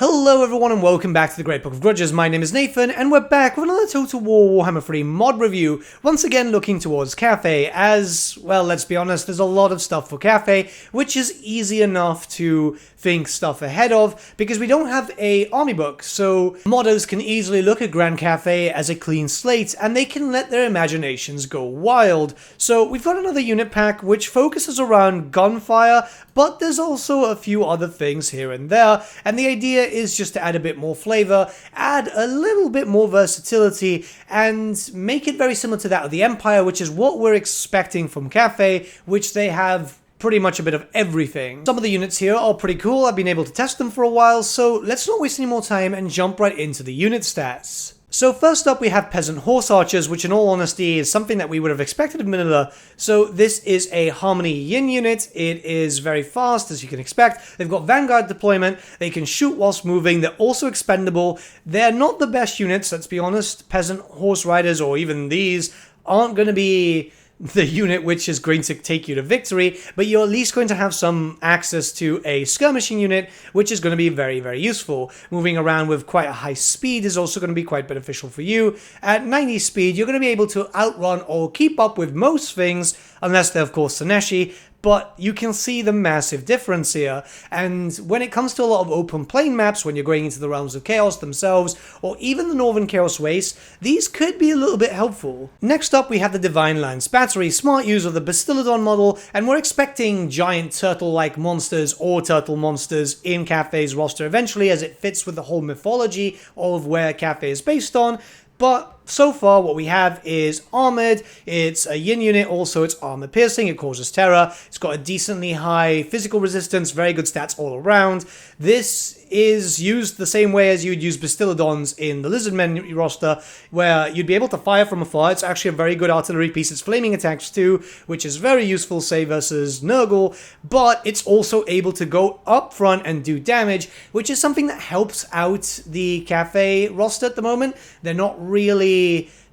Hello everyone and welcome back to the Great Book of Grudges. My name is Nathan and we're back with another Total War Warhammer 3 mod review, once again looking towards Cathay as, well, let's be honest, there's a lot of stuff for Cathay, which is easy enough to think stuff ahead of, because we don't have a army book, so modders can easily look at Grand Cathay as a clean slate and they can let their imaginations go wild. So we've got another unit pack which focuses around gunfire, but there's also a few other things here and there, and the idea is just to add a bit more flavor, add a little bit more versatility, and make it very similar to that of the Empire, which is what we're expecting from Cathay, which they have pretty much a bit of everything. Some of the units here are pretty cool, I've been able to test them for a while, so let's not waste any more time and jump right into the unit stats. So first up we have Peasant Horse Archers, which in all honesty is something that we would have expected of Manila. So this is a Harmony Yin unit, it is very fast as you can expect, they've got Vanguard deployment, they can shoot whilst moving, they're also expendable, they're not the best units, let's be honest. Peasant Horse Riders or even these aren't going to be the unit which is going to take you to victory, but you're at least going to have some access to a skirmishing unit, which is going to be very, very useful. Moving around with quite a high speed is also going to be quite beneficial for you. At 90 speed, you're going to be able to outrun or keep up with most things, unless they're of course Seneshi, but you can see the massive difference here. And when it comes to a lot of open plain maps, when you're going into the realms of chaos themselves, or even the Northern Chaos Waste, these could be a little bit helpful. Next up we have the Divine Lance Battery, smart use of the Bastillodon model, and we're expecting giant turtle-like monsters or turtle monsters in Cathay's roster eventually, as it fits with the whole mythology of where Cathay is based on. But so far what we have is armored, it's a yin unit, also it's armor piercing, it causes terror, it's got a decently high physical resistance, very good stats all around. This is used the same way as you would use Bastillodons in the Lizardmen roster, where you'd be able to fire from afar. It's actually a very good artillery piece, it's flaming attacks too, which is very useful, say, versus Nurgle, but it's also able to go up front and do damage, which is something that helps out the Cathay roster at the moment. They're not really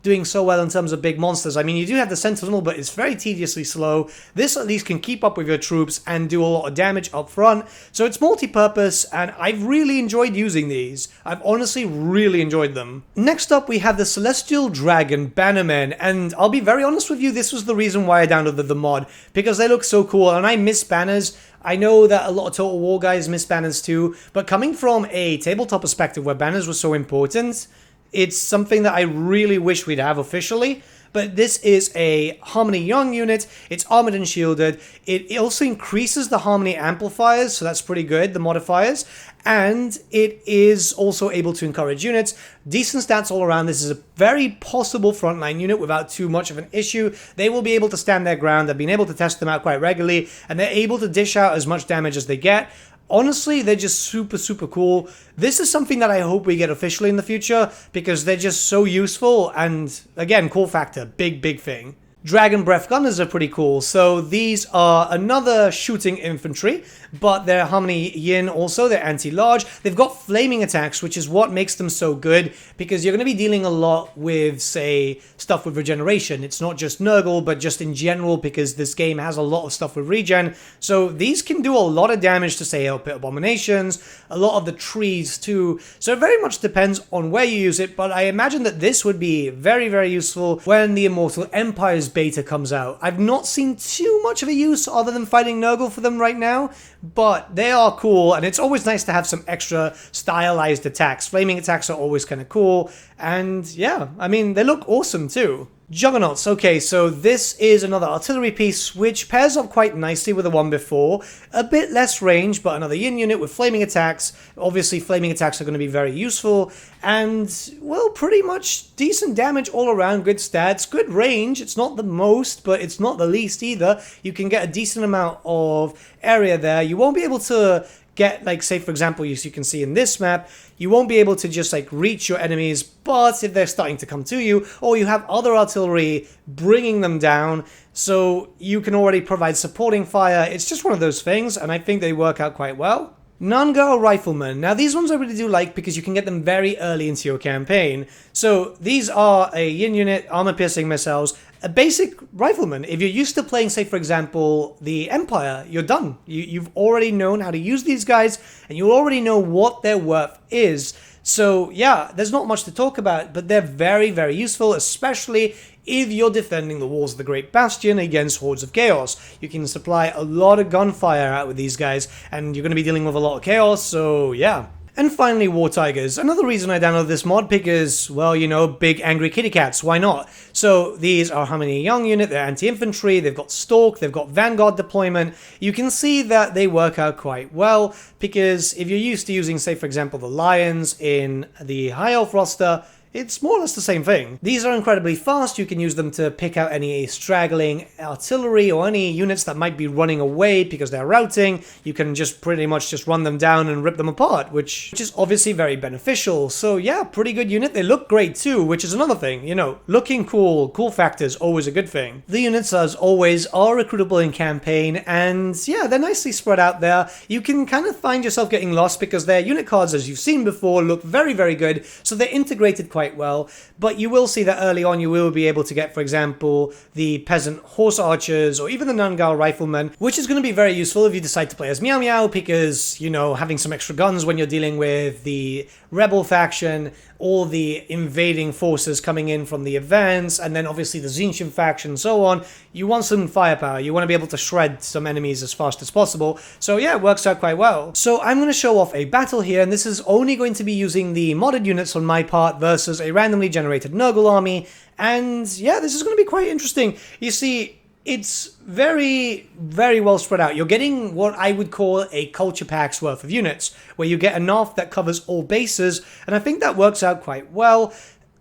doing so well in terms of big monsters. I mean, you do have the Sentinel, but it's very tediously slow. This at least can keep up with your troops and do a lot of damage up front. So it's multi-purpose, and I've really enjoyed using these. I've honestly really enjoyed them. Next up, we have the Celestial Dragon Bannermen, and I'll be very honest with you, this was the reason why I downloaded the mod, because they look so cool, and I miss banners. I know that a lot of Total War guys miss banners too, but coming from a tabletop perspective where banners were so important, it's something that I really wish we'd have officially. But this is a Harmony Young unit, it's armored and shielded, it also increases the Harmony amplifiers, so that's pretty good, the modifiers, and it is also able to encourage units. Decent stats all around. This is a very possible frontline unit without too much of an issue. They will be able to stand their ground, I've been able to test them out quite regularly, and they're able to dish out as much damage as they get. Honestly, they're just super, super cool. This is something that I hope we get officially in the future, because they're just so useful, and again, cool factor, big, big thing. Dragon Breath Gunners are pretty cool. So these are another shooting infantry, but they're Harmony Yin also, they're anti-large. They've got flaming attacks, which is what makes them so good, because you're going to be dealing a lot with, say, stuff with regeneration. It's not just Nurgle, but just in general, because this game has a lot of stuff with regen. So these can do a lot of damage to, say, Pit Abominations, a lot of the trees too. So it very much depends on where you use it, but I imagine that this would be very, very useful when the Immortal Empire's beta comes out. I've not seen too much of a use other than fighting Nurgle for them right now, but they are cool, and it's always nice to have some extra stylized attacks. Flaming attacks are always kind of cool, and yeah, I mean, they look awesome too. Juggernauts. Okay, so this is another artillery piece, which pairs up quite nicely with the one before. A bit less range, but another yin unit with flaming attacks. Obviously, flaming attacks are going to be very useful, and, well, pretty much decent damage all around, good stats, good range. It's not the most, but it's not the least either. You can get a decent amount of area there. You won't be able to get, like, say, for example, as you can see in this map, you won't be able to just, like, reach your enemies, but if they're starting to come to you, or you have other artillery bringing them down, so you can already provide supporting fire. It's just one of those things, and I think they work out quite well. Nanga Riflemen. Now these ones I really do like because you can get them very early into your campaign. So these are a yin unit, armor piercing missiles, a basic rifleman. If you're used to playing, say, for example, the Empire, you're done. You've already known how to use these guys, and you already know what their worth is. So yeah, there's not much to talk about, but they're very, very useful, especially if you're defending the walls of the Great Bastion against hordes of chaos. You can supply a lot of gunfire out with these guys, and you're going to be dealing with a lot of chaos, so yeah. And finally, War Tigers. Another reason I downloaded this mod because, well, you know, big angry kitty cats, why not? So these are Harmony Young unit, they're anti-infantry, they've got Stalk, they've got Vanguard deployment. You can see that they work out quite well, because if you're used to using, say, for example, the Lions in the High Elf roster, it's more or less the same thing. These are incredibly fast, you can use them to pick out any straggling artillery or any units that might be running away because they're routing. You can just pretty much just run them down and rip them apart, which is obviously very beneficial. So yeah, pretty good unit. They look great too, which is another thing. You know, looking cool, cool factor is always a good thing. The units, as always, are recruitable in campaign, and yeah, they're nicely spread out there. You can kind of find yourself getting lost because their unit cards, as you've seen before, look very, very good, so they're integrated quite well, but you will see that early on you will be able to get, for example, the Peasant Horse Archers or even the Nungal Riflemen, which is going to be very useful if you decide to play as Meow Meow, because, you know, having some extra guns when you're dealing with the Rebel faction, all the invading forces coming in from the events, and then obviously the Xintian faction and so on, you want some firepower, you want to be able to shred some enemies as fast as possible, so yeah, it works out quite well. So I'm going to show off a battle here, and this is only going to be using the modded units on my part versus a randomly generated Nurgle army, and yeah, this is going to be quite interesting. You see, it's very, very well spread out. You're getting what I would call a culture pack's worth of units, where you get enough that covers all bases, and I think that works out quite well.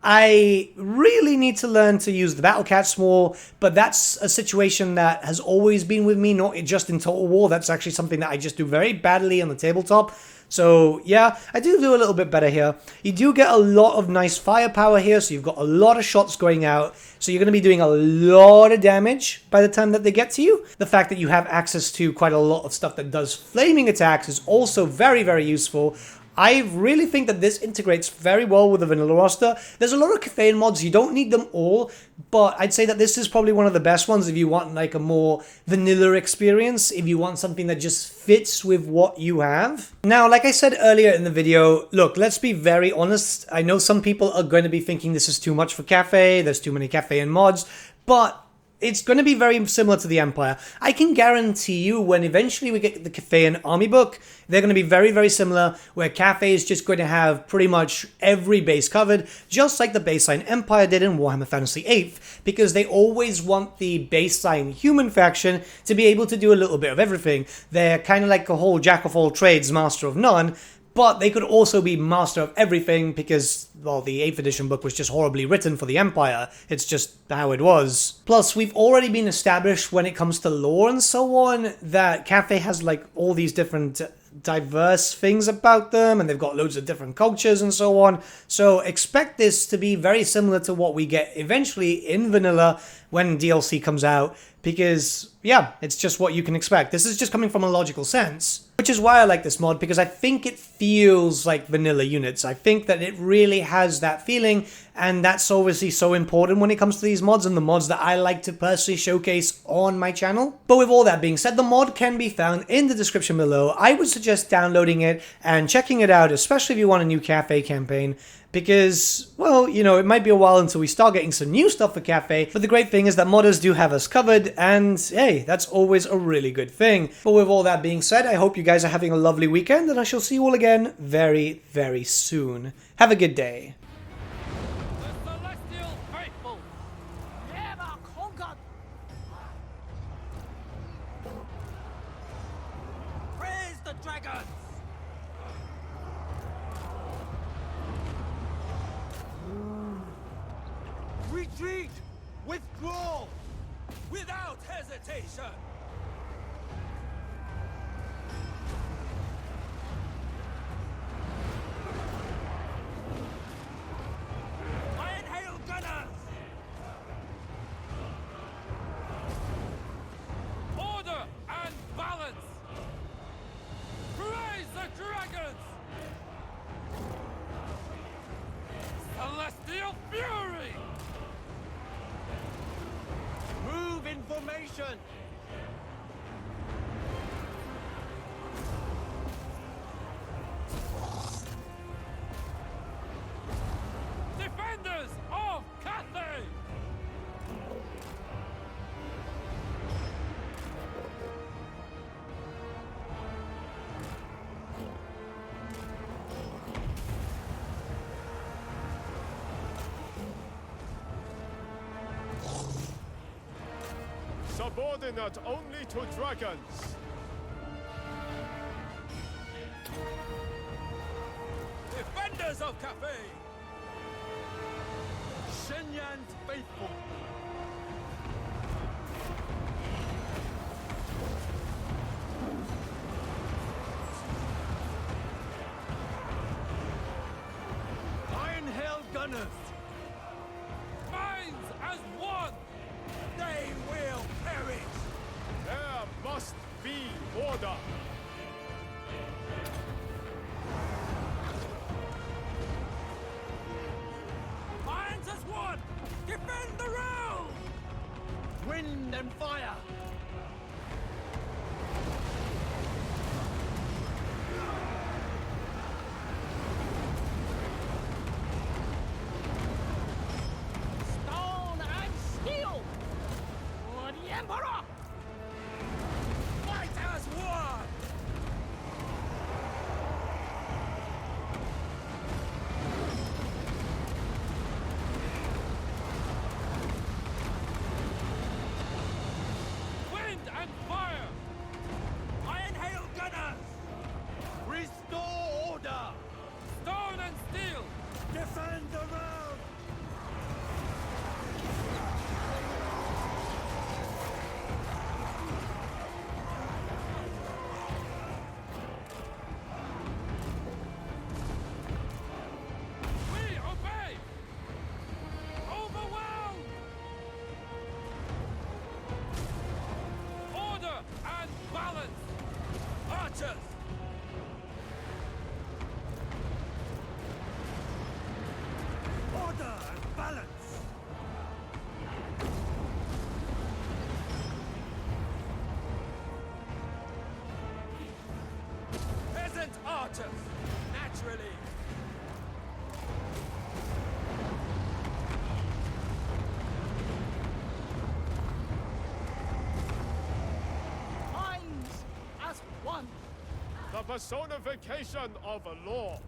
I really need to learn to use the Battle Cats more, but that's a situation that has always been with me, not just in Total War. That's actually something that I just do very badly on the tabletop. So yeah, I do a little bit better here. You do get a lot of nice firepower here, so you've got a lot of shots going out, so you're going to be doing a lot of damage by the time that they get to you. The fact that you have access to quite a lot of stuff that does flaming attacks is also very, very useful. I really think that this integrates very well with the vanilla roster. There's a lot of Cathay mods, you don't need them all, but I'd say that this is probably one of the best ones if you want like a more vanilla experience, if you want something that just fits with what you have. Now, like I said earlier in the video, look, let's be very honest. I know some people are going to be thinking this is too much for Cathay, there's too many Cathay mods, but it's going to be very similar to the Empire. I can guarantee you when eventually we get the Cathayan army book, they're going to be very, very similar, where Cathay is just going to have pretty much every base covered, just like the baseline Empire did in Warhammer Fantasy 8th, because they always want the baseline human faction to be able to do a little bit of everything. They're kind of like a whole jack of all trades, master of none, but they could also be master of everything because, well, the 8th edition book was just horribly written for the Empire. It's just how it was. Plus, we've already been established when it comes to lore and so on that Cathay has like all these different diverse things about them, and they've got loads of different cultures and so on. So expect this to be very similar to what we get eventually in vanilla when DLC comes out, because yeah, it's just what you can expect. This is just coming from a logical sense, which is why I like this mod, because I think it feels like vanilla units. I think that it really has that feeling, and that's obviously so important when it comes to these mods and the mods that I like to personally showcase on my channel. But with all that being said, the mod can be found in the description below. I would suggest downloading it and checking it out, especially if you want a new Cathay campaign, because, well, you know, it might be a while until we start getting some new stuff for Cathay, but the great thing is that modders do have us covered, and hey, that's always a really good thing. But with all that being said, I hope you guys are having a lovely weekend, and I shall see you all again very, very soon. Have a good day. The celestial faithful never conquered. Praise the dragons. Retreat! Withdraw! Without hesitation! Iron Hail Gunners! Order and balance! Praise the dragons! Celestial fury! subordinate only to dragons. Defenders of Cathay! Shenyan's faithful. Iron Hail Gunners. Minds as one! They will perish! There must be order. Minds as one! Defend the realm! Wind and fire. Stone and steel! For the Emperor! Fight as one! Wind and fire! Iron hail gunners! Restore order. Stone and steel! Defend the realm. We obey! Overwhelmed! Order and balance! Archers! Order and balance. Peasant archers! Naturally! Minds as one! The personification of law.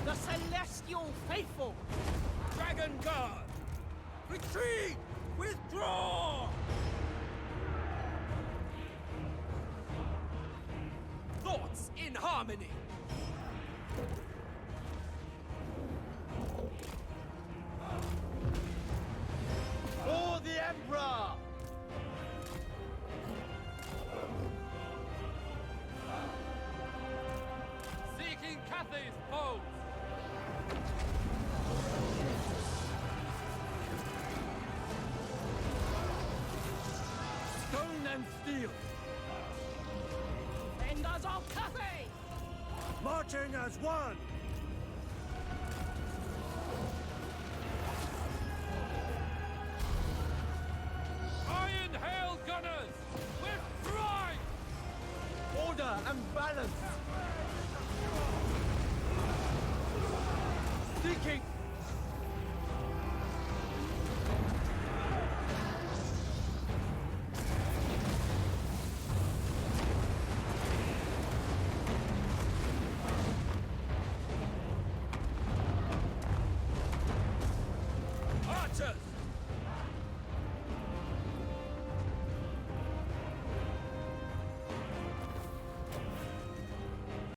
The celestial faithful! Dragon Guard! Retreat! Withdraw! Thoughts in harmony! For the Emperor. Seeking Cathay's foes! Stone and steel. Defenders of Cathay! Marching as one. Iron hail gunners! With pride! Order and balance. Seeking. Archers!